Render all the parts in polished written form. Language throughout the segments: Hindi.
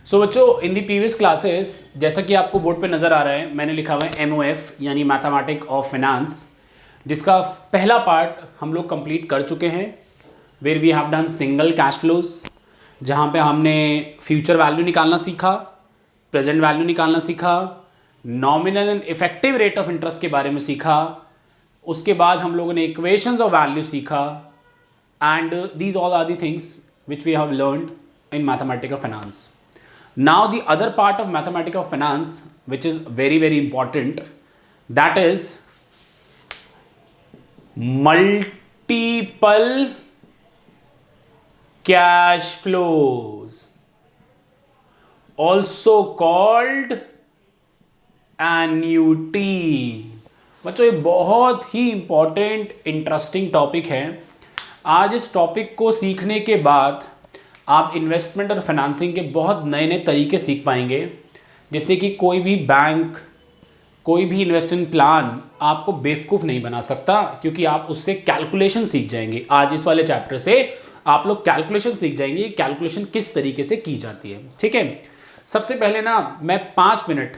सो बच्चों, इन दी प्रीवियस क्लासेस, जैसा कि आपको बोर्ड पे नज़र आ रहा है, मैंने लिखा हुआ है MOF यानी मैथमेटिक ऑफ फाइनेंस, जिसका पहला पार्ट हम लोग कंप्लीट कर चुके हैं, where we have done single cash flows, जहाँ पे हमने फ्यूचर वैल्यू निकालना सीखा, प्रेजेंट वैल्यू निकालना सीखा, nominal and effective rate of interest के बारे में सीखा। उसके बाद हम लोगों ने इक्वेशंस ऑफ वैल्यू सीखा, and these all are the things which we have learned in mathematics of finance. Now the other part of mathematics of finance, which is very very important, that is multiple cash flows, also called annuity. बच्चों, ये बहुत ही इंपॉर्टेंट इंटरेस्टिंग टॉपिक है. आज इस टॉपिक को सीखने के बाद आप इन्वेस्टमेंट और फाइनेंसिंग के बहुत नए नए तरीके सीख पाएंगे, जिससे कि कोई भी बैंक, कोई भी इन्वेस्टमेंट प्लान आपको बेवकूफ़ नहीं बना सकता, क्योंकि आप उससे कैलकुलेशन सीख जाएंगे. आज इस वाले चैप्टर से आप लोग कैलकुलेशन सीख जाएंगे, कैलकुलेशन किस तरीके से की जाती है. ठीक है, सबसे पहले ना मैं 5 मिनट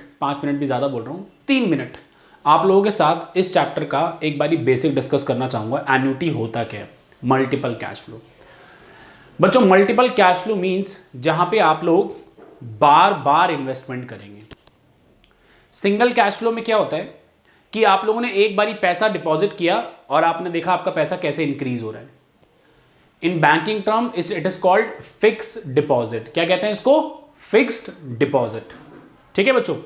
भी ज़्यादा बोल रहा हूँ, 3 मिनट आप लोगों के साथ इस चैप्टर का एक बारी बेसिक डिस्कस करना चाहूँगा. एन्युटी होता क्या है? Multiple cash flow. बच्चों, मल्टीपल कैश फ्लो मीन्स जहां पे आप लोग बार बार इन्वेस्टमेंट करेंगे. सिंगल कैश फ्लो में क्या होता है कि आप लोगों ने एक बारी पैसा डिपॉजिट किया और आपने देखा आपका पैसा कैसे इंक्रीज हो रहा है. In banking term it is called fix deposit. क्या कहते हैं इसको? Fixed deposit. ठीक है बच्चों.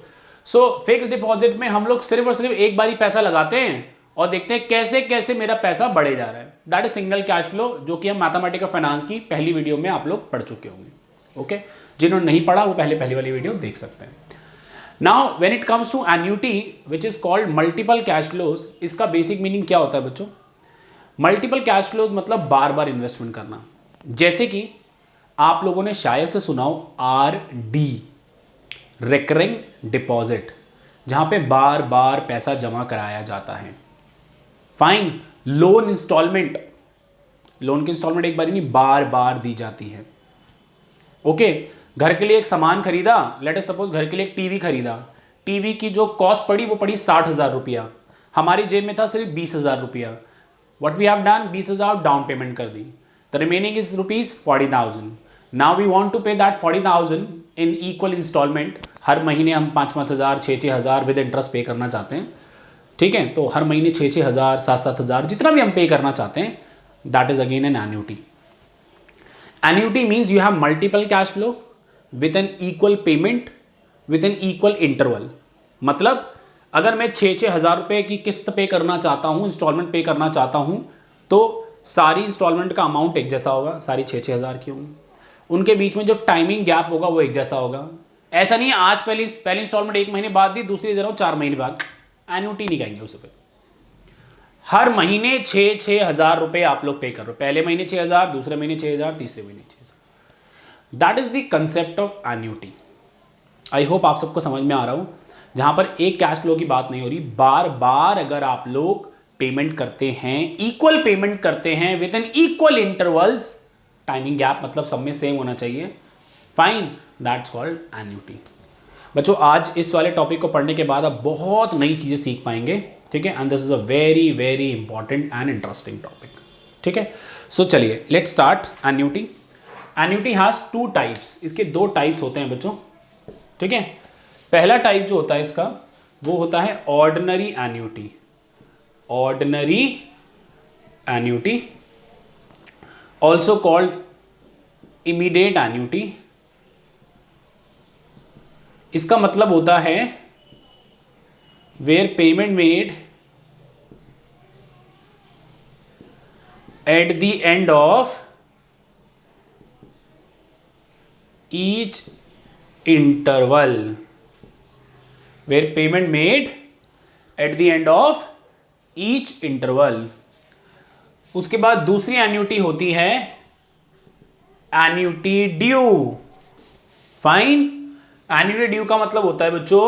सो फिक्स डिपॉजिट में हम लोग सिर्फ और सिर्फ एक बारी पैसा लगाते हैं और देखते हैं कैसे कैसे मेरा पैसा बढ़े जा रहा है. That is single cash flow, जो कि हम मैथमेटिक्स ऑफ फाइनेंस की पहली वीडियो में आप लोग पढ़ चुके होंगे. ओके, जिन्होंने नहीं पढ़ा वो पहली वाली वीडियो देख सकते हैं. Now when it comes to annuity which is called multiple cash flows, इसका बेसिक मीनिंग क्या होता है बच्चों? मल्टीपल कैश फ्लोज मतलब बार बार इन्वेस्टमेंट करना. जैसे कि आप लोगों ने शायद से सुना हो RD, रिकरिंग डिपॉजिट, जहां पे बार बार पैसा जमा कराया जाता है. फाइन. लोन इंस्टॉलमेंट, लोन की इंस्टॉलमेंट एक बार नहीं बार बार दी जाती है. ओके, घर के लिए एक सामान खरीदा, लेट अस सपोज घर के लिए एक टीवी खरीदा. टीवी की जो कॉस्ट पड़ी वो पड़ी 60,000 रुपया. हमारी जेब में था सिर्फ 20,000 रुपया. What we have done, 20,000 down payment कर दी. The remaining is rupees 40,000. Now we want to pay that 40,000 in equal instalment. हर महीने हम 5,000 6,000 विद इंटरेस्ट पे करना चाहते हैं. ठीक है, तो हर महीने 6,000 7,000 जितना भी हम पे करना चाहते हैं, that is again an annuity. Annuity means you have multiple cash flow with an equal payment with an equal interval. मतलब अगर मैं 6,000 रुपये की किस्त पे करना चाहता हूँ, इंस्टॉलमेंट पे करना चाहता हूँ, तो सारी इंस्टॉलमेंट का अमाउंट एक जैसा होगा, सारी 6,000 की होंगी. उनके बीच में जो टाइमिंग गैप होगा वो एक जैसा होगा. ऐसा नहीं है आज पहली इंस्टॉलमेंट 1 महीने बाद दी, दूसरी दे रहा हूँ 4 महीने बाद. एन्युटी नहीं कहेंगे उसे. पे हर महीने 6,000 रुपए आप लोग पे कर रहे हो. पहले महीने 6,000, दूसरे महीने 6,000, तीसरे महीने 6,000. That is the concept of annuity. I hope आप सबको समझ में आ रहा हूँ. जहां पर एक कैश फ्लो की बात नहीं हो रही, बार बार अगर आप लोग पेमेंट करते हैं, इक्वल पेमेंट करते हैं with an equal intervals, timing gap मतलब सब में सेम होना चाहिए. Fine, that's called annuity. बच्चों, आज इस वाले टॉपिक को पढ़ने के बाद आप बहुत नई चीज़ें सीख पाएंगे. ठीक है, and this is a very very important and interesting topic. ठीक है, सो चलिए let start. Annuity. Annuity has 2 types. इसके 2 टाइप्स होते हैं बच्चों. ठीक है, पहला टाइप जो होता है इसका, वो होता है ordinary annuity. Ordinary annuity, also called immediate annuity. इसका मतलब होता है where payment made at the end of each interval. Where payment made at the end of each interval. उसके बाद दूसरी एन्युटी होती है annuity due. Fine. Annuity due का मतलब होता है बच्चों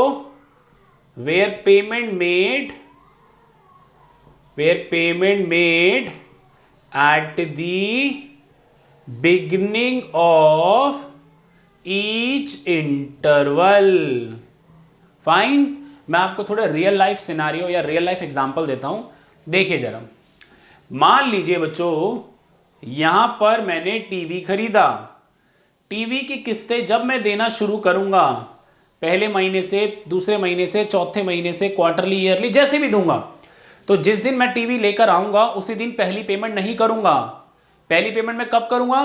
where payment made at the beginning of each interval. Fine. मैं आपको थोड़ा रियल लाइफ सिनारियो या रियल लाइफ एग्जांपल देता हूं, देखिए जरा। मान लीजिए बच्चों, यहां पर मैंने टीवी खरीदा। टीवी की किस्तें जब मैं देना शुरू करूंगा, पहले महीने से, दूसरे महीने से, चौथे महीने से, क्वार्टरली, ईयरली, जैसे भी दूंगा, तो जिस दिन मैं टीवी लेकर आऊंगा उसी दिन पहली पेमेंट नहीं करूंगा। पहली पेमेंट मैं कब करूंगा?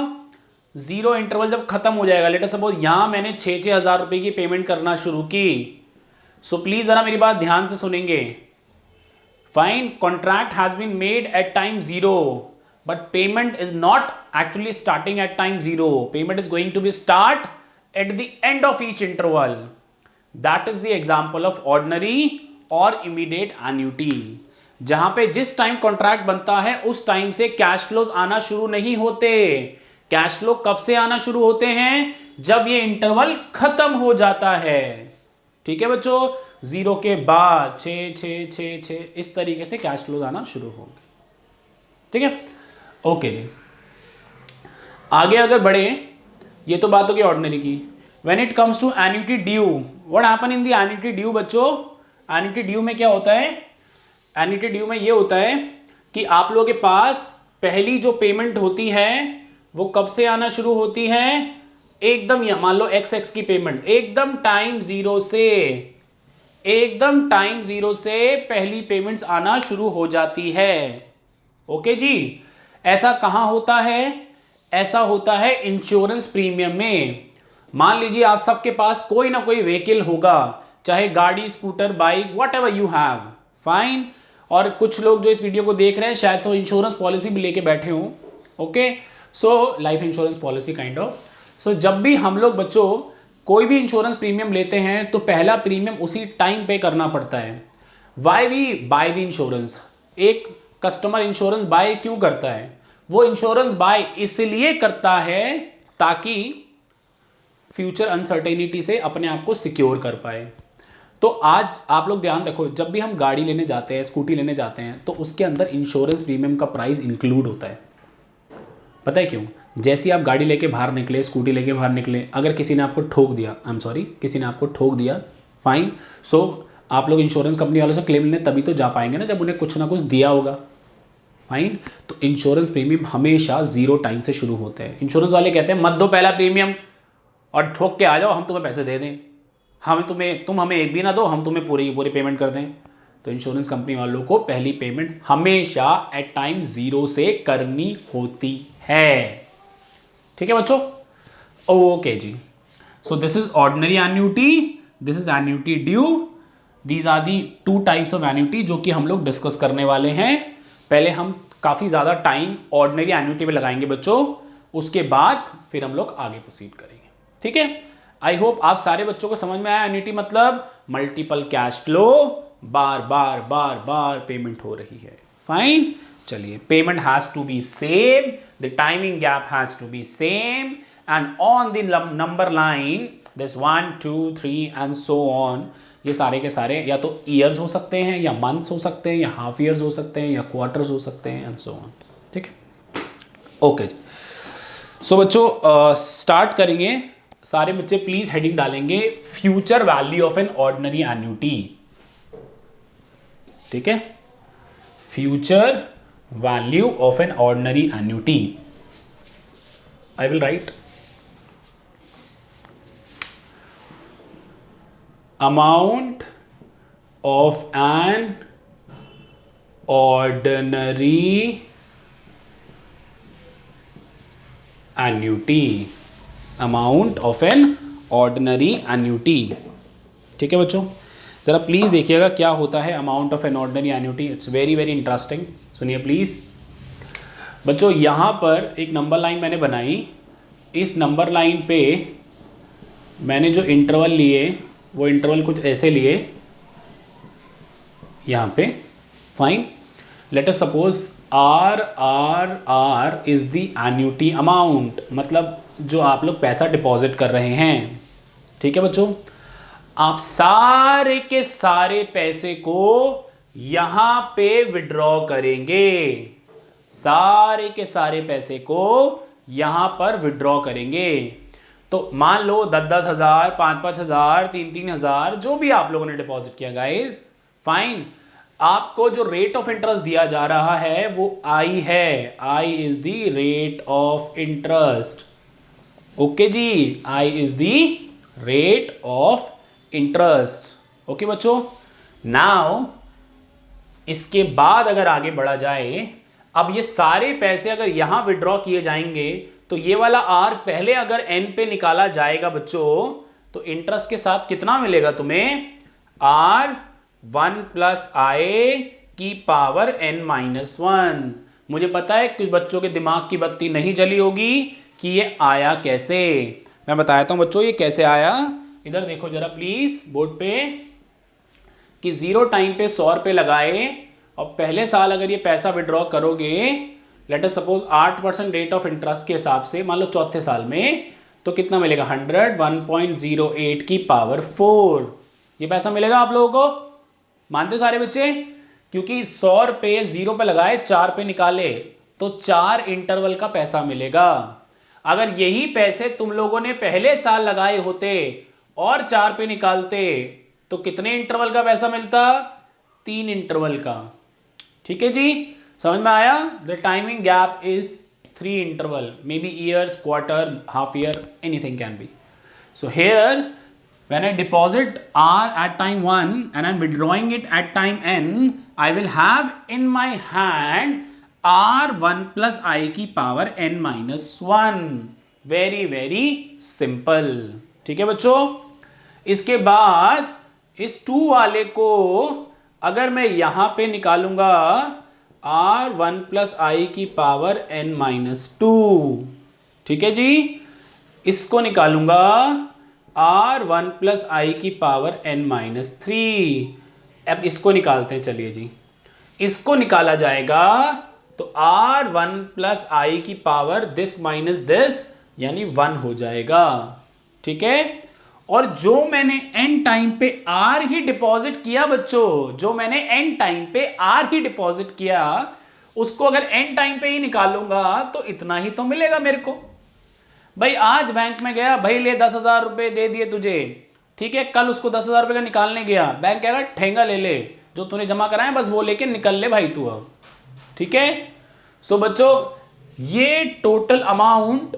जीरो इंटरवल जब खत्म हो जाएगा। लेट अस सपोज यहां मैंने 6,000 रुपए की पेमेंट करना शुरू की। सो प्लीज जरा मेरी बात ध्यान से सुनेंगे। Fine, contract has been made at time zero, but payment is not actually starting at time zero. Payment is going to be start at the end of each interval. That is the example of ordinary और इमीडिएट एन्युटी, जहां पे जिस टाइम कॉन्ट्रैक्ट बनता है उस टाइम से कैश फ्लोज आना शुरू नहीं होते। कैश फ्लो कब से आना शुरू होते हैं? जब ये इंटरवल खत्म हो जाता है। ठीक है बच्चों, जीरो के बाद 6 6 6 6 इस तरीके से कैश फ्लोज आना शुरू होंगे। ठीक है, ओके जी। आगे अगर बढ़े, ये तो बात होगी ऑर्डिनरी की। When it comes to annuity due, what happen in the annuity due बच्चों? एन्युटी ड्यू में क्या होता है? एन्युटी ड्यू में ये होता है कि आप लोगों के पास पहली जो पेमेंट होती है वो कब से आना शुरू होती है? एकदम, मान लो एक्स की पेमेंट एकदम टाइम जीरो से, एकदम टाइम जीरो से पहली पेमेंट्स आना शुरू हो जाती है। ओके जी। ऐसा कहां होता है? ऐसा होता है इंश्योरेंस प्रीमियम में। मान लीजिए आप सबके पास कोई ना कोई व्हीकल होगा, चाहे गाड़ी, scooter, bike, what ever you have. Fine. और कुछ लोग जो इस वीडियो को देख रहे हैं शायद से इंश्योरेंस पॉलिसी भी लेके बैठे हों। Okay, so life insurance policy kind of. So जब भी हम लोग बच्चों कोई भी इंश्योरेंस प्रीमियम लेते हैं तो पहला प्रीमियम उसी टाइम पे करना पड़ता है। Why we buy the insurance? एक कस्टमर इंश्योरेंस बाय क्यों करता है? वो इंश्योरेंस बाय इसलिए करता है ताकि फ्यूचर अनसर्टेनिटी से अपने आप को सिक्योर कर पाए। तो आज आप लोग ध्यान रखो, जब भी हम गाड़ी लेने जाते हैं, स्कूटी लेने जाते हैं, तो उसके अंदर इंश्योरेंस प्रीमियम का प्राइस इंक्लूड होता है। पता है क्यों? जैसे आप गाड़ी लेके बाहर निकले, स्कूटी लेके बाहर निकले, अगर किसी ने आपको ठोक दिया, आई एम सॉरी, किसी ने आपको ठोक दिया, फाइन, सो आप लोग इंश्योरेंस कंपनी वालों से क्लेम लेने तभी तो जा पाएंगे ना जब उन्हें कुछ ना कुछ दिया होगा। फाइन। तो इंश्योरेंस प्रीमियम हमेशा जीरो टाइम से शुरू होते हैं। इंश्योरेंस वाले कहते हैं मत दो पहला प्रीमियम और ठोक के आ जाओ, हम तुम्हें पैसे दे दें, तुम हमें एक भी ना दो, हम तुम्हें पूरी पेमेंट कर दें। तो इंश्योरेंस कंपनी वालों को पहली पेमेंट हमेशा एट टाइम जीरो से करनी होती है। ठीक है बच्चों, ओके जी। So this is ordinary annuity, this is annuity due. These are the two types of annuity जो कि हम लोग डिस्कस करने वाले हैं। पहले हम काफ़ी ज़्यादा टाइम ऑर्डिनरी एन्युटी में लगाएंगे बच्चों, उसके बाद फिर हम लोग आगे प्रोसीड करेंगे। ठीक है, आई होप आप सारे बच्चों को समझ में आया। एन्युटी मतलब मल्टीपल कैश फ्लो, बार बार बार बार पेमेंट हो रही है। फाइन, चलिए, payment has to be same, the timing gap has to be same, and on the number line this 1 2 3 and so on. ये सारे के सारे या तो ईयर्स हो सकते हैं, या मंथ्स हो सकते हैं, या हाफ ईयर्स हो सकते हैं, या क्वार्टर्स हो सकते हैं, एंड सो ऑन। ठीक है, ओके। सो बच्चों स्टार्ट करेंगे। सारे बच्चे प्लीज हेडिंग डालेंगे future value of an ordinary annuity. ठीक है, future value of an ordinary annuity. I will write amount of an ordinary annuity, amount of an ordinary annuity। ठीक है बच्चों, ज़रा प्लीज़ देखिएगा क्या होता है amount of an ordinary annuity. It's very very interesting. सुनिए प्लीज़ बच्चों, यहाँ पर एक नंबर लाइन मैंने बनाई। इस नंबर लाइन पे मैंने जो इंटरवल लिए वो इंटरवल कुछ ऐसे लिए यहाँ पे। Fine, let us suppose R R R is the annuity amount, मतलब जो आप लोग पैसा डिपॉजिट कर रहे हैं। ठीक है बच्चों, आप सारे के सारे पैसे को यहाँ पे विड्रॉ करेंगे, सारे के सारे पैसे को यहाँ पर विड्रॉ करेंगे। तो मान लो 10,000, 5,000, 3,000 जो भी आप लोगों ने डिपॉजिट किया गाइस, फाइन। आपको जो रेट ऑफ इंटरेस्ट दिया जा रहा है वो आई है, I is the rate of interest. Okay जी, I is the rate of interest. Okay बच्चों, नाउ इसके बाद अगर आगे बढ़ा जाए, अब ये सारे पैसे अगर यहां विड्रॉ किए जाएंगे तो ये वाला आर पहले अगर एन पे निकाला जाएगा बच्चों, तो इंटरेस्ट के साथ कितना मिलेगा तुम्हें, आर 1 प्लस आई की पावर n माइनस 1। मुझे पता है कुछ बच्चों के दिमाग की बत्ती नहीं जली होगी कि ये आया कैसे। मैं बताता हूं बच्चों ये कैसे आया। इधर देखो जरा प्लीज बोर्ड पे, कि 0 टाइम पे 100 रुपये लगाए और पहले साल अगर ये पैसा विड्रॉ करोगे, late us suppose 8% rate of interest के हिसाब से, मान लो चौथे साल में, तो कितना मिलेगा 100, 1.08 की पावर 4 ये पैसा मिलेगा आप लोगों को। मानते हो सारे बच्चे? क्योंकि 100 रुपये 0 पे लगाए, 4 पे निकाले, तो 4 इंटरवल का पैसा मिलेगा। अगर यही पैसे तुम लोगों ने पहले साल लगाए होते और 4 पे निकालते तो कितने इंटरवल का पैसा मिलता, 3 इंटरवल का। ठीक है जी, समझ में आया? The timing gap is 3 interval, may be years, quarter, half year, anything can be. So here when I deposit R at time 1 and I'm withdrawing it at time n, I will have in my hand R1 plus I की power n minus 1। very very simple। ठीक है बच्चों, इसके बाद इस 2 वाले को अगर मैं यहां पे निकालूंगा R1 plus I की पावर n minus 2, ठीक है जी, इसको निकालूंगा R1 प्लस आई की पावर n माइनस 3। अब इसको निकालते हैं, चलिए जी, इसको निकाला जाएगा तो R1 प्लस आई की पावर दिस माइनस दिस यानी 1 हो जाएगा। ठीक है, और जो मैंने n टाइम पे R ही डिपॉजिट किया बच्चों, जो मैंने n टाइम पे R ही डिपॉजिट किया, उसको अगर n टाइम पे ही निकालूंगा तो इतना ही तो मिलेगा मेरे को। भाई आज बैंक में गया, भाई ले 10,000 रुपए दे दिए तुझे, ठीक है, कल उसको 10,000 रुपए का निकालने गया, बैंक कहेगा ठेंगा ले ले, जो तूने जमा कराया बस वो लेके निकल ले भाई तू अब। ठीक है, सो बच्चों ये टोटल अमाउंट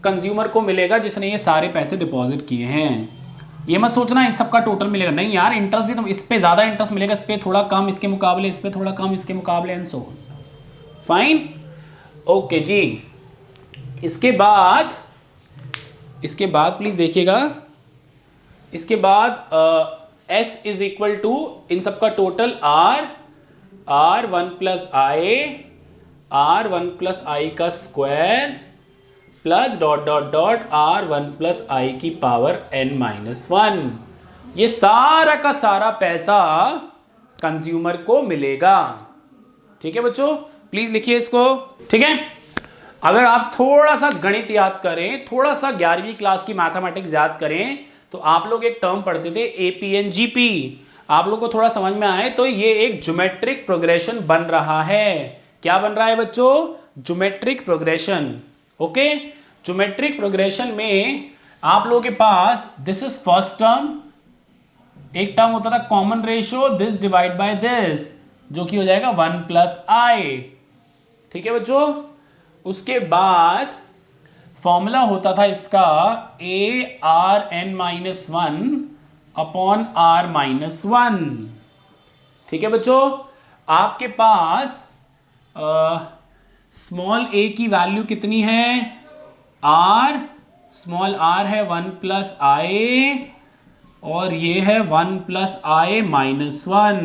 कंज्यूमर को मिलेगा जिसने ये सारे पैसे डिपॉजिट किए हैं। ये मत सोचना इस सबका टोटल मिलेगा, नहीं यार, इंटरेस्ट भी, तो इस पे ज्यादा इंटरेस्ट मिलेगा, इस पे थोड़ा कम इसके मुकाबले, इस पे थोड़ा कम इसके मुकाबले, एंड सो फाइन। ओके जी, इसके बाद प्लीज देखिएगा, इसके बाद S इज इक्वल टू इन सबका total R1 plus I, R1 plus I का square plus dot dot dot R1 plus I की पावर n माइनस 1। ये सारा का सारा पैसा कंज्यूमर को मिलेगा। ठीक है बच्चों, प्लीज लिखिए इसको। ठीक है, अगर आप थोड़ा सा गणित याद करें, थोड़ा सा 11वीं क्लास की मैथमेटिक्स याद करें, तो आप लोग एक टर्म पढ़ते थे APNGP, आप लोग को थोड़ा समझ में आए तो ये एक ज्योमेट्रिक प्रोग्रेशन बन रहा है। क्या बन रहा है बच्चों? Geometric progression. Okay, geometric progression में आप लोगों के पास दिस इज फर्स्ट टर्म, एक टर्म होता था common ratio this divide by this, जो कि हो जाएगा 1 प्लस आई। ठीक है बच्चों, उसके बाद फॉर्मूला होता था इसका ARn minus 1 upon R minus 1। ठीक है बच्चों, आपके पास स्मॉल a की वैल्यू कितनी है, R, स्मॉल r है 1 प्लस आई और ये है 1 प्लस आई माइनस 1।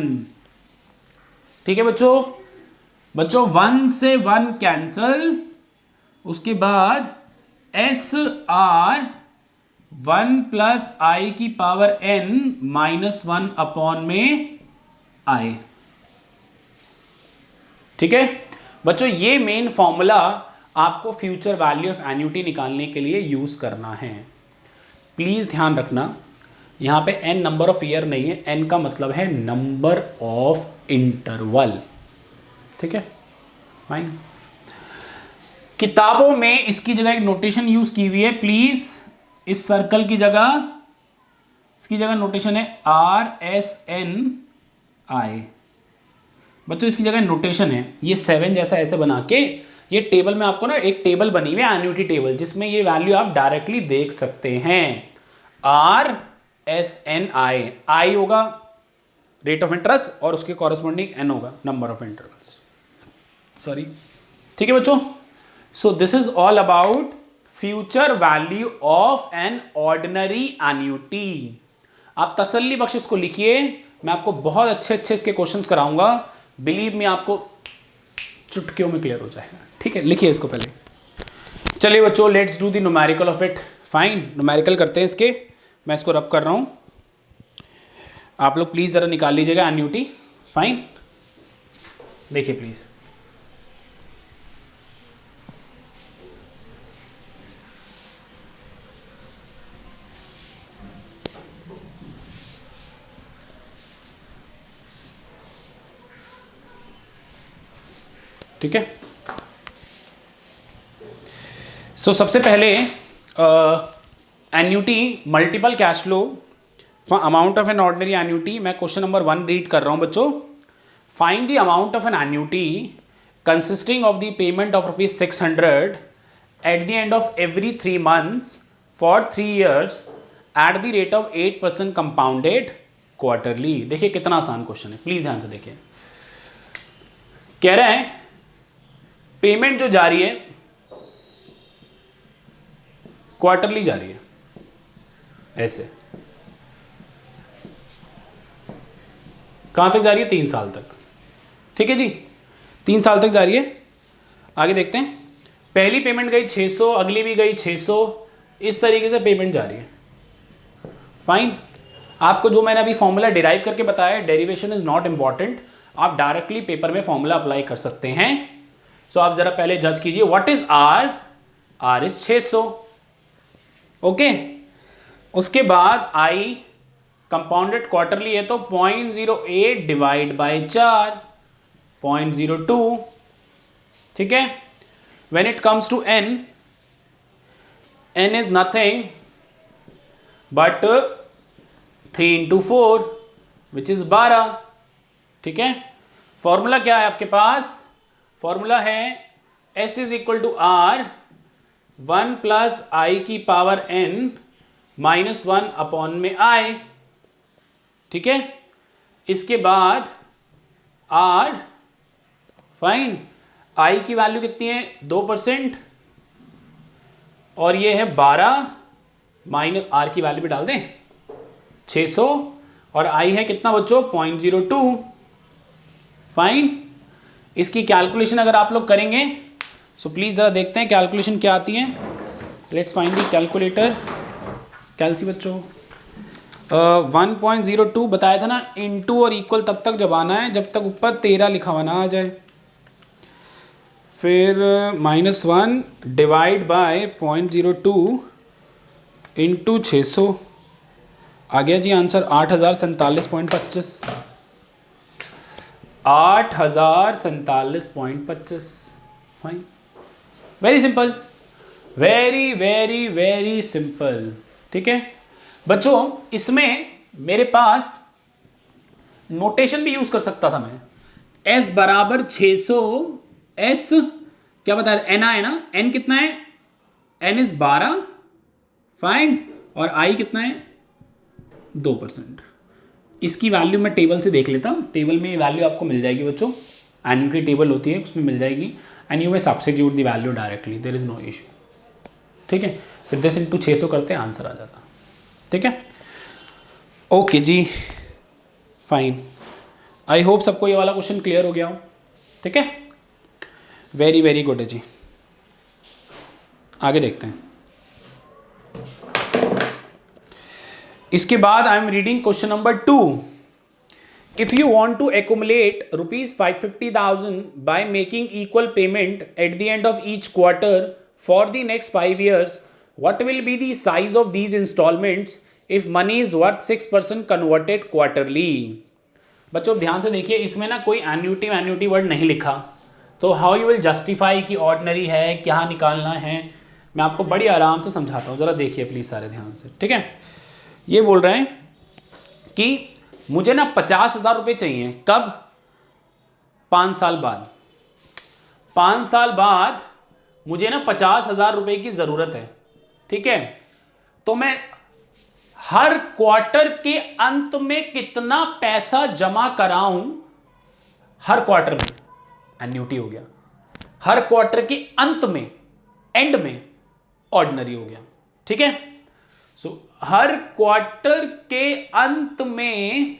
ठीक है बच्चों, 1 से 1 कैंसल, उसके बाद एस आर 1 प्लस आई की पावर n माइनस 1 अपॉन में आई। ठीक है बच्चों, ये मेन फॉर्मूला आपको फ्यूचर वैल्यू ऑफ एन्युटी निकालने के लिए यूज करना है। प्लीज ध्यान रखना, यहां पे n नंबर ऑफ ईयर नहीं है, n का मतलब है नंबर ऑफ इंटरवल। ठीक है फाइन। किताबों में इसकी जगह एक नोटेशन यूज की हुई है, प्लीज इस सर्कल की जगह, इसकी जगह नोटेशन है RSNI। बच्चों इसकी जगह नोटेशन है, ये 7 जैसा ऐसे बना के, ये टेबल में आपको ना एक टेबल बनी हुई है एन्युटी टेबल, जिसमें ये वैल्यू आप डायरेक्टली देख सकते हैं। RSNI, आई होगा रेट ऑफ इंटरेस्ट और उसके कॉरेस्पॉन्डिंग N होगा नंबर ऑफ इंटरवल्स, सॉरी। ठीक है बच्चों, so this is all about future value of an ordinary annuity. आप तसल्ली बख्श इसको लिखिए, मैं आपको बहुत अच्छे अच्छे इसके क्वेश्चंस कराऊंगा, बिलीव मी आपको चुटकियों में क्लियर हो जाएगा। ठीक है, लिखिए इसको पहले। चलिए बच्चों, let's do the numerical of it. Fine, numerical करते हैं इसके, मैं इसको रब कर रहा हूं, आप लोग प्लीज जरा निकाल लीजिएगा एन्युटी। फाइन, देखिए प्लीज। ठीक है, सो सबसे पहले annuity multiple cash flow amount of an ordinary annuity. मैं क्वेश्चन नंबर 1 रीड कर रहा हूं बच्चों। Find the amount of an annuity consisting of the payment of ₹600 at the end of every 3 months for 3 years at the rate of 8% compounded quarterly. देखिए कितना आसान क्वेश्चन है, प्लीज ध्यान से देखिए। कह रहे हैं पेमेंट जो जा रही है क्वार्टरली जा रही है, ऐसे कहां तक जा रही है? 3 साल तक। ठीक है जी, 3 साल तक जा रही है। आगे देखते हैं, पहली पेमेंट गई 600, अगली भी गई 600, इस तरीके से पेमेंट जा रही है। फाइन, आपको जो मैंने अभी फॉर्मूला डिराइव करके बताया, डेरिवेशन इज नॉट इंपॉर्टेंट, आप डायरेक्टली पेपर में फॉर्मूला अप्लाई कर सकते हैं। सो आप जरा पहले जज कीजिए, what is R? R is 600। Okay, उसके बाद आई कंपाउंडेड क्वार्टरली है तो 0.08 डिवाइड बाय 4, 0.02। ठीक है, when it comes to N, N is nothing but 3 into 4 which is 12। ठीक है, फॉर्मूला क्या है आपके पास? फॉर्मूला है S is equal to R 1 plus I की पावर N -1 अपॉन में I। ठीक है, इसके बाद R, फाइन, I की वैल्यू कितनी है? 2%, और ये है 12 माइनस R की वैल्यू भी डाल दें 600, और I है कितना बच्चों? 0.02। फाइन, इसकी कैलकुलेशन अगर आप लोग करेंगे, सो प्लीज जरा देखते हैं कैलकुलेशन क्या आती है। Let's find the calculator. कैलसी बच्चों 1.02 बताया था ना, इनटू और इक्वल तब तक जब आना है जब तक ऊपर 13 लिखा हुआ ना आ जाए, फिर -1 डिवाइड बाय 0.02 इंटू 600, आ गया जी answer 8047.25। 8047.25। Fine, very simple, very very very simple. ठीक है बच्चों, इसमें मेरे पास नोटेशन भी यूज कर सकता था मैं। S बराबर 600, S क्या बताया? एन है ना, N कितना है? N इज 12, फाइन, और I कितना है? 2%। इसकी वैल्यू मैं टेबल से देख लेता हूँ, टेबल में ये वैल्यू आपको मिल जाएगी बच्चों, एन्युटी टेबल होती है उसमें मिल जाएगी, एंड यू में substitute the value directly, there is no issue. ठीक है, फिर 10 इंटू 600 करते हैं, आंसर आ जाता। ठीक है, ओके जी, फाइन, आई होप सबको ये वाला क्वेश्चन क्लियर हो गया हो। ठीक है, वेरी वेरी गुड है जी। आगे देखते हैं, इसके बाद I am reading question number 2। If you want to accumulate ₹550,000 by making equal payment at the end of each quarter for the next 5 years, what will be the size of these installments if money is worth 6% converted quarterly? बच्चों ध्यान से देखिए, इसमें ना कोई एन्युटी वर्ड नहीं लिखा, तो हाउ यू विल जस्टिफाई कि ऑर्डिनरी है, क्या निकालना है, मैं आपको बड़ी आराम से समझाता हूँ, ज़रा देखिए प्लीज़ सारे ध्यान से, ठीक है। ये बोल रहे हैं कि मुझे ना 50,000 रुपये चाहिए, कब? 5 साल बाद। 5 साल बाद मुझे ना 50,000 रुपये की ज़रूरत है, ठीक है। तो मैं हर क्वार्टर के अंत में कितना पैसा जमा कराऊं, हर क्वार्टर में, एन्युटी हो गया, हर क्वार्टर के अंत में, एंड में ऑर्डिनरी हो गया, ठीक है। सो हर क्वार्टर के अंत में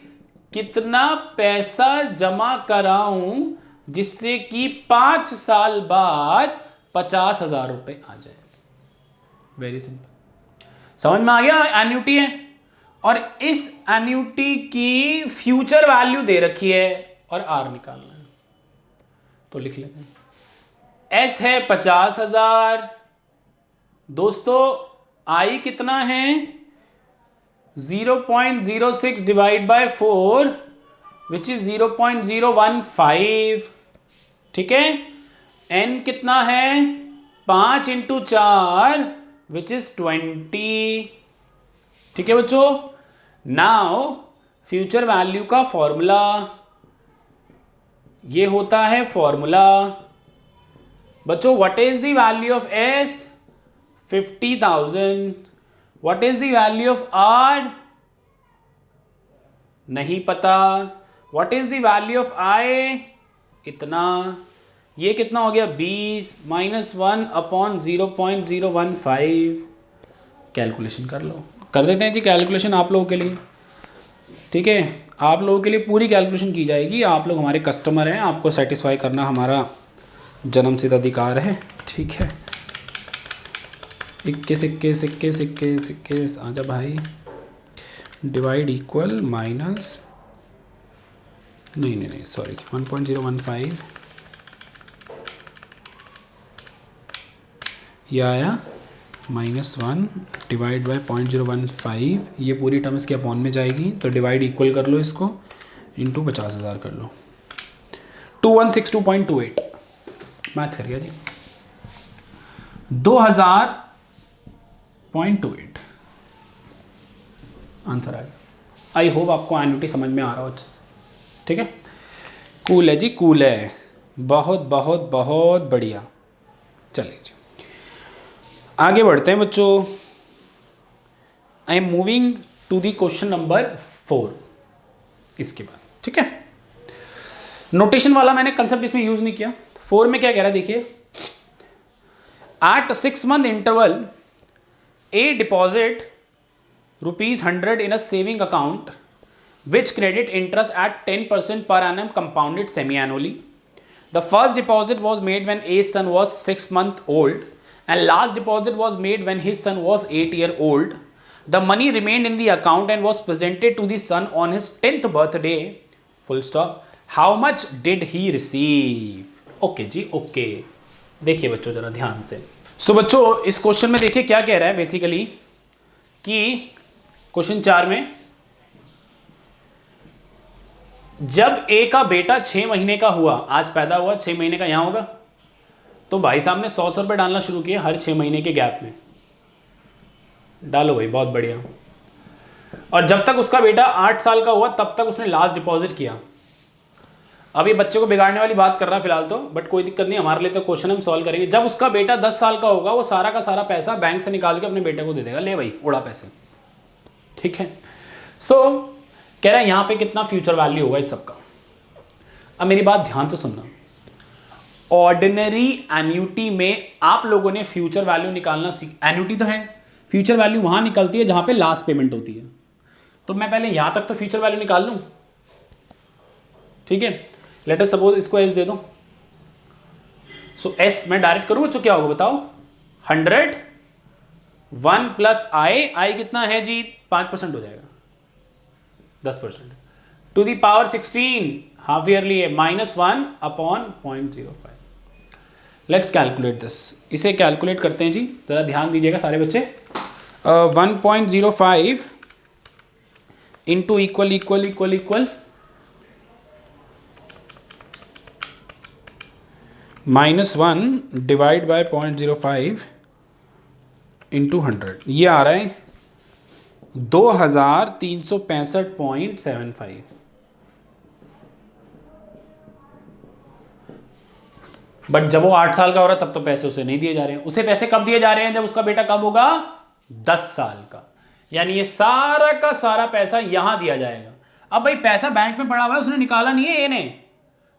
कितना पैसा जमा कराऊं जिससे कि 5 साल बाद 50,000 रुपये आ जाए। वेरी सिंपल, समझ में आ गया? एन्युटी है और इस एन्युटी की फ्यूचर वैल्यू दे रखी है और आर निकालना है, तो लिख लेते हैं। एस है 50,000, दोस्तों आई कितना है? 0.06 डिवाइड बाय 4 विच इज 0.015, ठीक है। एन कितना है? 5 इंटू 4 विच इज 20, ठीक है बच्चों। नाउ फ्यूचर वैल्यू का फॉर्मूला, ये होता है फॉर्मूला बच्चों, what is the value of S? 50,000। What is the value of R? नहीं पता। What is the value of I? इतना। ये कितना हो गया? 20 माइनस 1 अपॉन 0.015। कैलकुलेशन कर लो, कर देते हैं जी कैलकुलेशन आप लोगों के लिए, ठीक है। आप लोगों के लिए पूरी कैलकुलेशन की जाएगी, आप लोग हमारे कस्टमर हैं, आपको सेटिस्फाई करना हमारा जन्मसिद्ध अधिकार है, ठीक है। 21 21 21 21 21 आजा भाई, डिवाइड इक्वल माइनस, नहीं सॉरी 1.015, ये आया -1 डिवाइड बाय 0.015, ये पूरी टर्म इसके अपॉन में जाएगी, तो डिवाइड इक्वल कर लो इसको, इंटू 50,000 कर लो, 2162.28 मैच कर गया जी, 2000.28 आंसर आ गया। आई होप आपको एन्युटी समझ में आ रहा हो अच्छे से, ठीक है। कूल है जी, कूल है, बहुत बहुत बहुत बढ़िया। चलिए जी आगे बढ़ते हैं बच्चों। I am moving to the question number 4 इसके बाद, ठीक है। नोटेशन वाला मैंने कंसेप्ट इसमें यूज नहीं किया। 4 में क्या कह रहा है देखिए, at 6 month interval a deposit ₹100 in a saving account which credit interest at 10% per annum compounded semi-annually. The first deposit was made when A's son was 6 months old and last deposit was made when his son was 8 years old. The money remained in the account and was presented to the son on his 10th birthday. Full stop. How much did he receive? Okay जी ओके। देखिए बच्चों जरा ध्यान से। सो बच्चों इस क्वेश्चन में देखिए क्या कह रहा है बेसिकली कि क्वेश्चन 4 में जब ए का बेटा 6 महीने का हुआ, आज पैदा हुआ, 6 महीने का यहां होगा, तो भाई साहब ने 100 रुपये डालना शुरू किए हर 6 महीने के गैप में। डालो भाई, बहुत बढ़िया। और जब तक उसका बेटा 8 साल का हुआ तब तक उसने लास्ट डिपॉजिट किया। अब ये बच्चे को बिगाड़ने वाली बात कर रहा है फिलहाल तो, बट कोई दिक्कत नहीं, हमारे लिए तो क्वेश्चन हम सॉल्व करेंगे। जब उसका बेटा 10 साल का होगा वो सारा का सारा पैसा बैंक से निकाल के अपने बेटे को दे देगा, ले भाई उड़ा पैसे, ठीक है। सो कह रहा है यहां पे कितना फ्यूचर वैल्यू होगा इस सबका। अब मेरी बात ध्यान से सुनना, ऑर्डिनरी एन्युटी में आप लोगों ने फ्यूचर वैल्यू निकालना एन्युटी तो है, फ्यूचर वैल्यू वहां निकलती है जहां पे लास्ट पेमेंट होती है। तो मैं पहले यहां तक तो फ्यूचर वैल्यू निकाल लूं, ठीक है। लेट अस सपोज इसको एस दे दो। सो एस मैं डायरेक्ट करूं बच्चों, क्या होगा बताओ? 100 1 प्लस आई कितना है जी? 5% हो जाएगा, 10% to the power 16 half yearly है, -1 अपॉन 0.05। Let's calculate this. इसे कैलकुलेट करते हैं जी, जरा ध्यान दीजिएगा सारे बच्चे। 1.05 into equal equal equal equal -1 divide by 0.05 into 100, ये आ रहा है 2365.75। बट जब वो 8 साल का हो रहा है तब तो पैसे उसे नहीं दिए जा रहे हैं। उसे पैसे कब दिए जा रहे हैं? जब उसका बेटा कब होगा? 10 साल का। यानी ये सारा का सारा पैसा यहां दिया जाएगा। अब भाई पैसा बैंक में पड़ा हुआ है, उसने निकाला नहीं है, ये ने,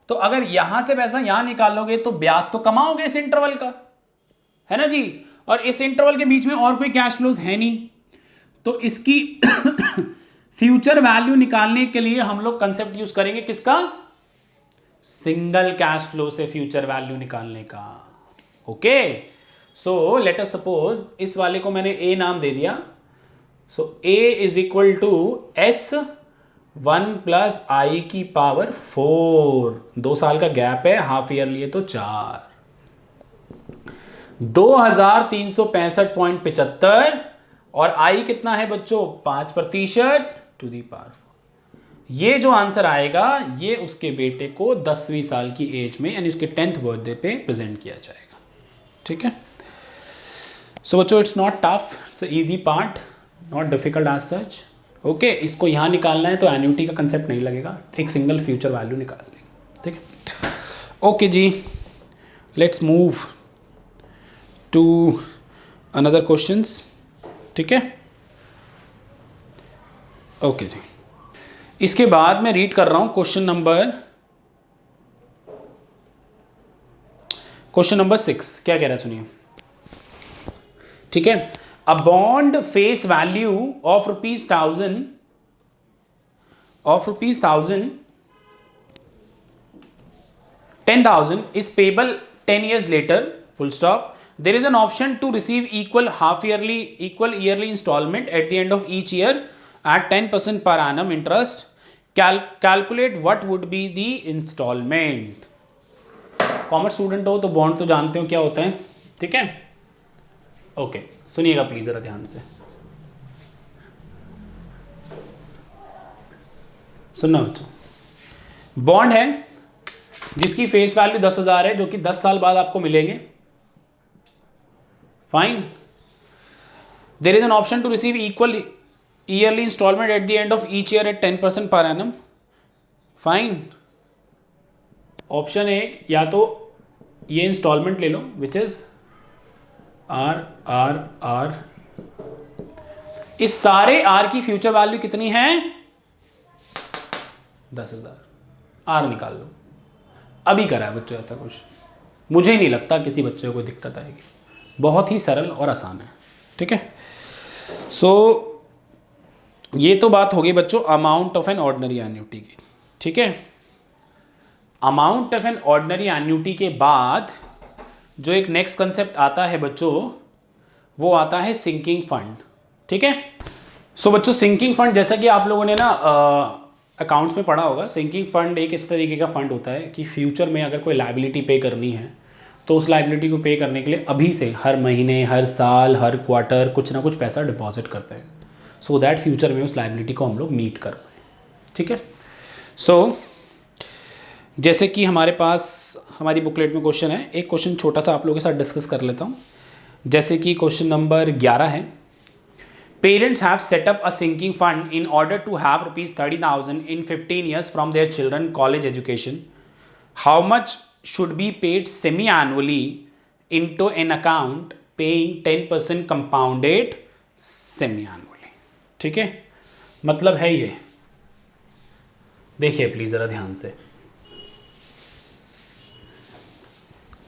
तो अगर यहां से पैसा यहां निकालोगे तो ब्याज तो कमाओगे इस इंटरवल का, है ना जी। और इस इंटरवल के बीच में और कोई कैश फ्लोज है नहीं, तो इसकी फ्यूचर वैल्यू निकालने के लिए हम लोग कंसेप्ट यूज करेंगे किसका? सिंगल कैश फ्लो से फ्यूचर वैल्यू निकालने का। Okay, so let us suppose इस वाले को मैंने ए नाम दे दिया। So A is equal to S 1 plus I की पावर 4। 2 साल का गैप है, हाफ ईयरली है तो 4। 2365.75 और आई कितना है बच्चों? 5% टू दी पावर 4। ये जो आंसर आएगा ये उसके बेटे को 10वीं साल की एज में यानी उसके 10th बर्थडे पे प्रेजेंट किया जाएगा। ठीक है, सो बच्चों it's not tough, it's easy part, not difficult as such. Okay, इसको यहाँ निकालना है तो एन्युटी का कंसेप्ट नहीं लगेगा, एक सिंगल फ्यूचर वैल्यू निकाल लेंगे। ठीक है, ओके जी, let's move to another questions. ठीक है, ओके जी, इसके बाद मैं रीड कर रहा हूं क्वेश्चन नंबर 6। क्या कह रहा है सुनिए। ठीक है, a bond face value of ₹1000 10,000 is payable 10 years later, full stop. There is an option to receive equal yearly installment at the end of each year at 10% per annum interest. Calculate what would be the installment. Commerce student हो तो बॉन्ड तो जानते हो क्या होता है। ठीक है, ओके, सुनिएगा प्लीज जरा ध्यान से सुनना बच्चों। बॉन्ड है जिसकी फेस वैल्यू 10,000 है, जो कि 10 साल बाद आपको मिलेंगे। Fine, there is an option to receive equal yearly installment at the end of each year at 10% per annum. Fine, option एक, या तो ये इंस्टॉलमेंट ले लो विच इज आर। इस सारे आर की फ्यूचर वैल्यू कितनी है? 10,000। आर निकाल लो। अभी करा है बच्चों ऐसा कुछ, मुझे नहीं लगता किसी बच्चे को दिक्कत आएगी, बहुत ही सरल और आसान है। ठीक है, सो ये तो बात होगी बच्चों amount of an ordinary annuity की। ठीक है, amount of an ordinary annuity के बाद जो एक नेक्स्ट कंसेप्ट आता है बच्चों, वो आता है सिंकिंग फंड। ठीक है, सो बच्चों सिंकिंग फंड, जैसा कि आप लोगों ने ना अकाउंट्स में पढ़ा होगा, सिंकिंग फंड एक इस तरीके का फंड होता है कि फ्यूचर में अगर कोई लायबिलिटी पे करनी है तो उस लायबिलिटी को पे करने के लिए अभी से हर महीने, हर साल, हर क्वार्टर कुछ ना कुछ पैसा डिपॉजिट करते हैं, सो दैट फ्यूचर में उस लायबिलिटी को हम लोग मीट कर पाएँ। ठीक है, सो जैसे कि हमारे पास हमारी बुकलेट में क्वेश्चन है, एक क्वेश्चन छोटा सा आप लोगों के साथ डिस्कस कर लेता हूँ। जैसे कि क्वेश्चन नंबर 11 है, parents have set up a sinking fund in order to have ₹30,000 in 15 years from their children college education. How much should be paid semi annually into an account paying 10% compounded semi annually. ठीक है, मतलब है ये, देखिए प्लीज जरा ध्यान से।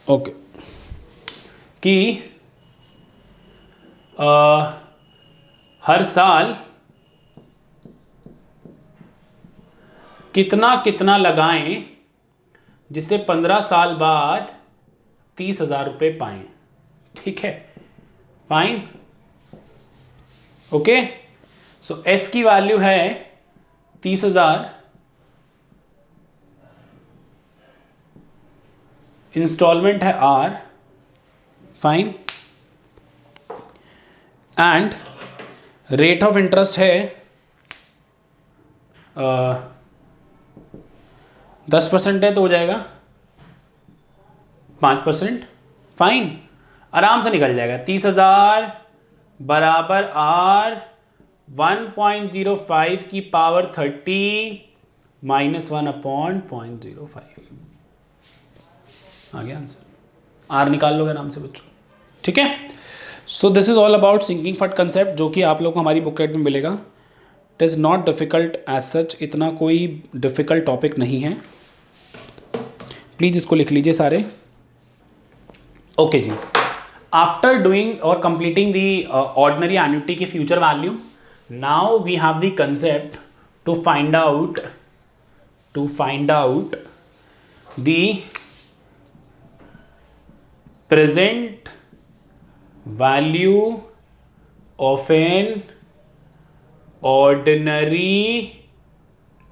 ओके, कि हर साल कितना कितना लगाएं जिससे 15 साल बाद 30,000 रुपये पाएं। ठीक है, फाइन, ओके, सो एस की वैल्यू है 30,000, इंस्टॉलमेंट है R, fine, and rate of interest है 10% है तो हो जाएगा 5%, फाइन, आराम से निकल जाएगा। 30,000 बराबर R 1.05 की पावर 30 -1/0.05 आ गया आंसर। R निकाल लोगे आराम से बच्चों, ठीक है। So this is all about sinking fund concept, जो कि आप लोग को हमारी बुकलेट में मिलेगा। It is not difficult as such, इतना कोई डिफिकल्ट टॉपिक नहीं है। प्लीज़ इसको लिख लीजिए सारे। ओके जी, आफ्टर डूइंग और कंप्लीटिंग दी ऑर्डिनरी एन्युटी की future value, now we have the concept to find out the present value of an ordinary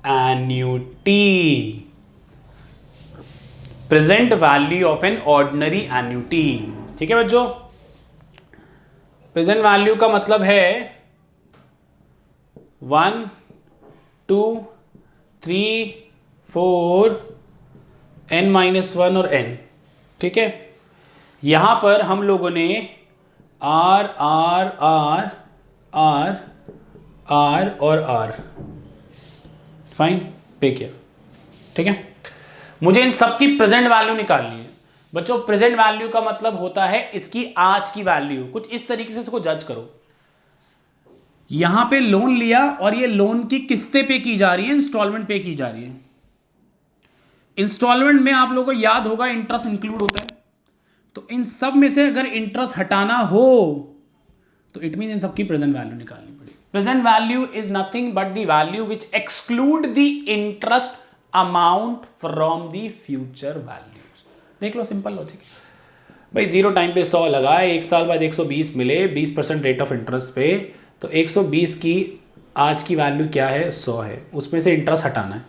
annuity. Present value of an ordinary annuity, ठीक है बच्चों। प्रेजेंट वैल्यू का मतलब है 1 2 3 4 n-1 और n, ठीक है। यहां पर हम लोगों ने R R R R R और R फाइन पे किया, ठीक है। मुझे इन सब की प्रेजेंट वैल्यू निकालनी है बच्चों। प्रेजेंट वैल्यू का मतलब होता है इसकी आज की वैल्यू। कुछ इस तरीके से इसको जज करो। यहां पे लोन लिया और ये लोन की किस्तें पे की जा रही है, इंस्टॉलमेंट पे की जा रही है। इंस्टॉलमेंट में आप लोगों को याद होगा इंटरेस्ट इंक्लूड होता है, तो इन सब में से अगर इंटरेस्ट हटाना हो तो इट मीन इन सबकी प्रेजेंट वैल्यू निकालनी पड़ेगी। Present value is nothing but the value which exclude the interest amount from the future values. देख लो, सिंपल लॉजिक भाई। 0 टाइम पे 100 लगाए, 1 साल बाद 120 मिले 20% रेट ऑफ इंटरेस्ट पे, तो 120 की आज की वैल्यू क्या है? 100 है। उसमें से इंटरेस्ट हटाना है,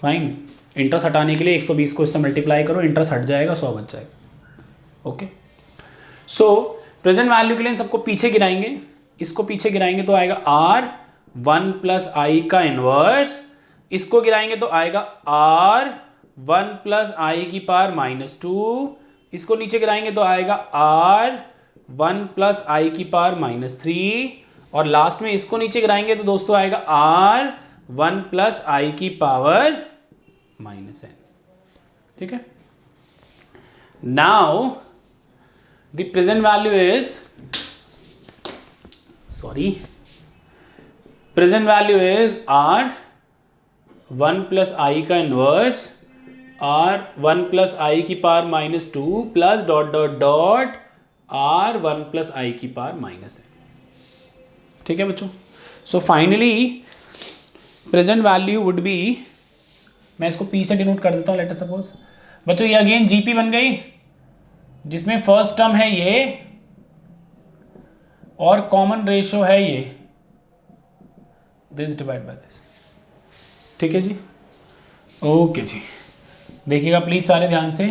फाइन। इंटरेस्ट हटाने के लिए 120 को इससे मल्टीप्लाई करो, इंटरेस्ट हट जाएगा, 100 बच जाएगा। ओके, सो प्रेजेंट वैल्यू के लिए इन सबको पीछे गिराएंगे। इसको पीछे गिराएंगे तो आएगा R 1 + I का इनवर्स। इसको गिराएंगे तो आएगा R 1 + I की पावर -2। इसको नीचे गिराएंगे तो आएगा R 1 + I की पावर -3। और लास्ट में इसको नीचे गिराएंगे तो दोस्तों आएगा R 1 + I की पावर -n, ठीक है। Now the present value is, present value is R 1 + I का इनवर्स, R 1 + I की power -2 plus dot dot dot R 1 + I की पावर -n, ठीक है बच्चों। So finally present value would be, मैं इसको P से डिनोट कर देता हूं, लेट अस सपोज बच्चों ये अगेन GP बन गई, जिसमें फर्स्ट टर्म है ये और कॉमन रेशियो है ये, दिस डिवाइड बाय दिस, ठीक है जी। ओके जी, देखिएगा प्लीज सारे ध्यान से।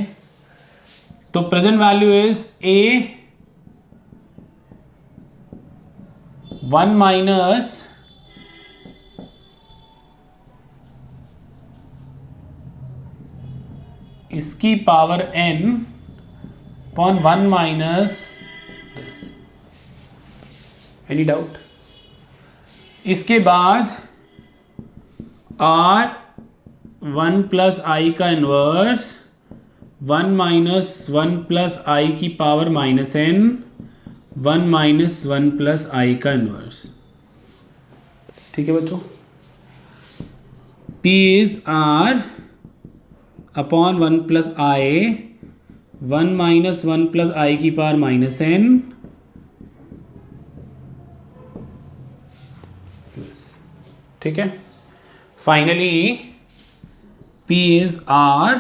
तो present value is A 1 minus इसकी power n upon 1 minus this. Any doubt? इसके बाद R 1 + I का इनवर्स 1 माइनस 1 + I की पावर -n 1 माइनस 1 + I का इनवर्स, ठीक है बच्चों। P is R upon 1 + I 1 minus 1 + I की पावर -n, ठीक है। Finally P is R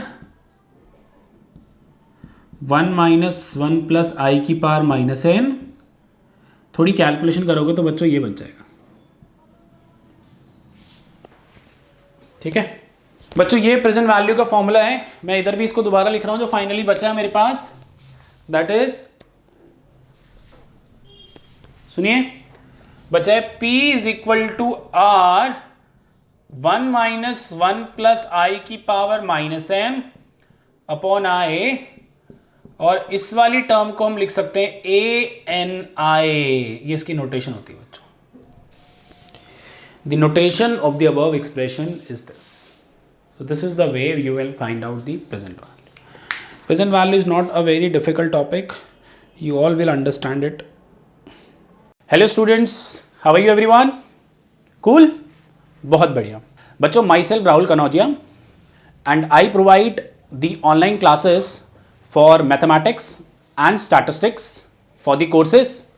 1 minus 1 + I की पावर -n। थोड़ी कैलकुलेशन करोगे तो बच्चों ये बच जाएगा, ठीक है बच्चों। ये प्रेजेंट वैल्यू का फॉर्मूला है। मैं इधर भी इसको दोबारा लिख रहा हूं, जो फाइनली बचा है मेरे पास, दैट इज, सुनिए, बचा है P = R 1 माइनस 1 + I की पावर -n अपॉन आई, और इस वाली टर्म को हम लिख सकते हैं ANI। ये इसकी नोटेशन होती है बच्चों। The notation of the above expression is this. So this is the way you will find out the present value. Present value is not a very difficult topic. You all will understand it. Hello students, how are you everyone? Cool? बहुत बढ़िया बच्चों। myself Rahul Kanodia and I provide the online classes for mathematics and statistics for the courses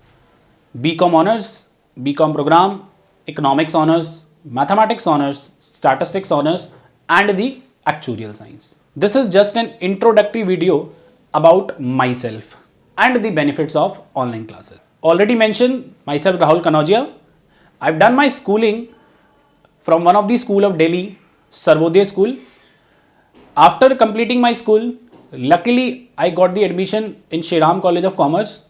BCom Honors, BCom Program, Economics Honors, Mathematics Honors, Statistics Honors and the Actuarial Science. This is just an introductory video about myself and the benefits of online classes. Already mentioned, myself Rahul Kanodia. I've done my schooling from one of the school of Delhi, Sarvodaya School. After completing my school, luckily I got the admission in Shriram College of Commerce.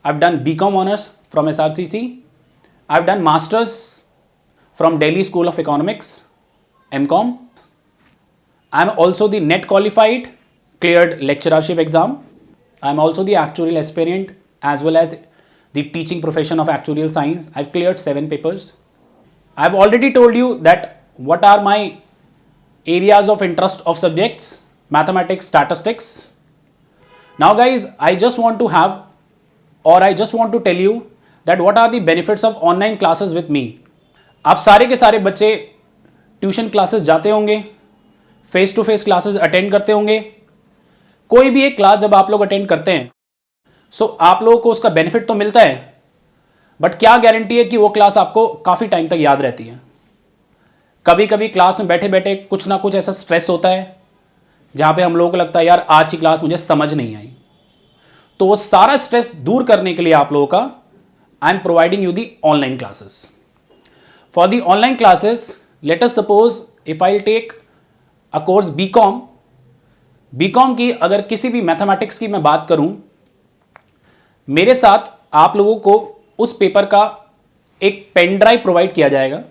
I've done BCom Honors from SRCC. I've done Masters from Delhi School of Economics, MCom. I'm also the NET qualified, cleared lecturership exam. I'm also the actuarial aspirant as well as the teaching profession of actuarial science. I've cleared 7 papers. I've already told you that what are my areas of interest of subjects, mathematics, statistics. Now guys, I just want to tell you that what are the benefits of online classes with me. आप सारे के सारे बच्चे ट्यूशन क्लासेस जाते होंगे, face to face classes attend करते होंगे। कोई भी एक क्लास जब आप लोग अटेंड करते हैं सो आप लोगों को उसका बेनिफिट तो मिलता है, बट क्या गारंटी है कि वो क्लास आपको काफ़ी टाइम तक याद रहती है। कभी कभी क्लास में बैठे बैठे कुछ ना कुछ ऐसा स्ट्रेस होता है जहाँ पे हम लोगों को लगता है यार आज की क्लास मुझे समझ नहीं आई। तो वो सारा स्ट्रेस दूर करने के लिए आप लोगों का I am providing you the online classes. For the online classes, let us suppose if I'll take a course BCom. BCom की अगर किसी भी मैथमेटिक्स की मैं बात करूं, मेरे साथ आप लोगों को उस पेपर का एक पेन ड्राइव प्रोवाइड किया जाएगा।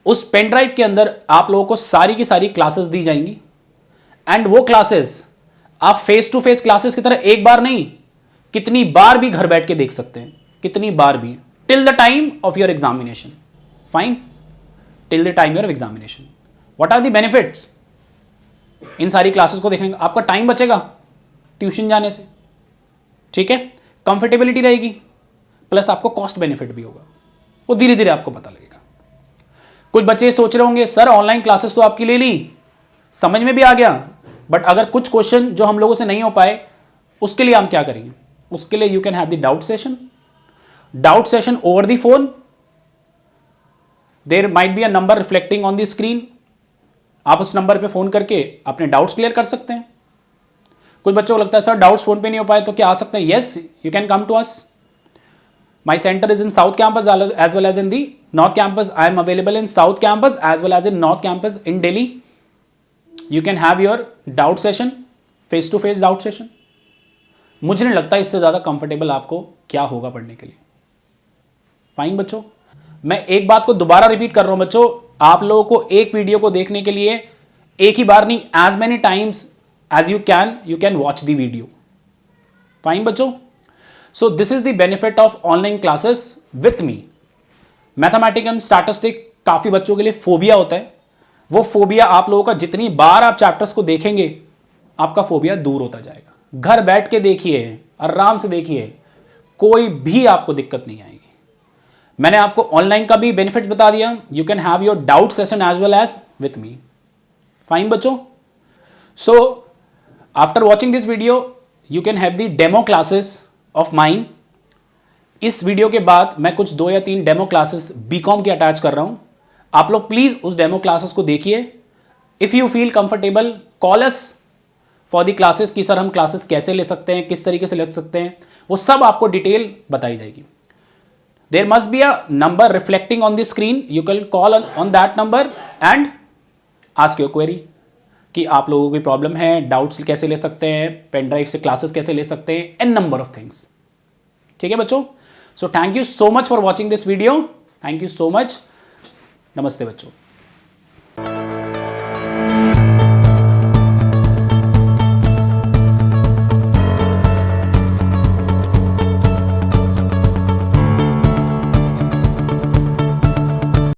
उस पेन ड्राइव के अंदर आप लोगों को सारी की सारी क्लासेस दी जाएंगी एंड वो क्लासेस आप फेस टू फेस क्लासेस की तरह एक बार नहीं, कितनी बार भी घर बैठ के देख सकते हैं, कितनी बार भी, till the time of your examination. Fine, till the time your examination. What are the benefits in सारी क्लासेस को देखने का? आपका टाइम बचेगा ट्यूशन जाने से, ठीक है, कंफर्टेबिलिटी रहेगी, प्लस आपको कॉस्ट बेनिफिट भी होगा, वो धीरे धीरे आपको पता लगेगा। कुछ बच्चे सोच रहे होंगे सर ऑनलाइन क्लासेस तो आपकी ले ली, समझ में भी आ गया, बट अगर कुछ क्वेश्चन जो हम लोगों से नहीं हो पाए उसके लिए हम क्या करेंगे? उसके लिए you can have the doubt session over the phone. There might be a number reflecting on the screen. आप उस नंबर पे फोन करके अपने डाउट्स क्लियर कर सकते हैं। कुछ बच्चों को लगता है सर डाउट्स फोन पे नहीं हो पाए तो क्या आ सकते हैं? Yes, you can come to us. My centre is in south campus as well as in the north campus. I am available in south campus as well as in north campus in Delhi. You can have your doubt session, face to face doubt session. मुझे नहीं लगता इससे ज़्यादा कंफर्टेबल आपको क्या होगा पढ़ने के लिए। फाइन बच्चों, मैं एक बात को दोबारा रिपीट कर रहा हूं बच्चों, आप लोगों को एक वीडियो को देखने के लिए एक ही बार नहीं, as many times as you can watch the video. Fine बच्चों, so this is the benefit of online classes with me. Mathematics and statistics काफी बच्चों के लिए फोबिया होता है। वो फोबिया आप लोगों का जितनी बार आप चैप्टर्स को देखेंगे आपका फोबिया दूर होता जाएगा। घर बैठ के देखिए, आराम से देखिए, कोई भी आपको दिक्कत नहीं आएगी। मैंने आपको ऑनलाइन का भी बेनिफिट बता दिया। You can have your doubt session as well as with me. Fine बच्चों, so after watching this video you can have the demo classes of mine. इस वीडियो के बाद मैं कुछ 2 या 3 डेमो क्लासेस बीकॉम की अटैच कर रहा हूं। आप लोग प्लीज उस डेमो क्लासेस को देखिए। If you feel comfortable call us for the classes कि सर हम क्लासेस कैसे ले सकते हैं, किस तरीके से ले सकते हैं, वो सब आपको डिटेल बताई जाएगी। There must be a number reflecting on the screen. You can call on that number and ask your query कि आप लोगों की प्रॉब्लम है, डाउट्स कैसे ले सकते हैं, पेन ड्राइव से क्लासेस कैसे ले सकते हैं, एन नंबर ऑफ थिंग्स। ठीक है बच्चों, so thank you so much for watching this video. Thank you so much. नमस्ते बच्चों।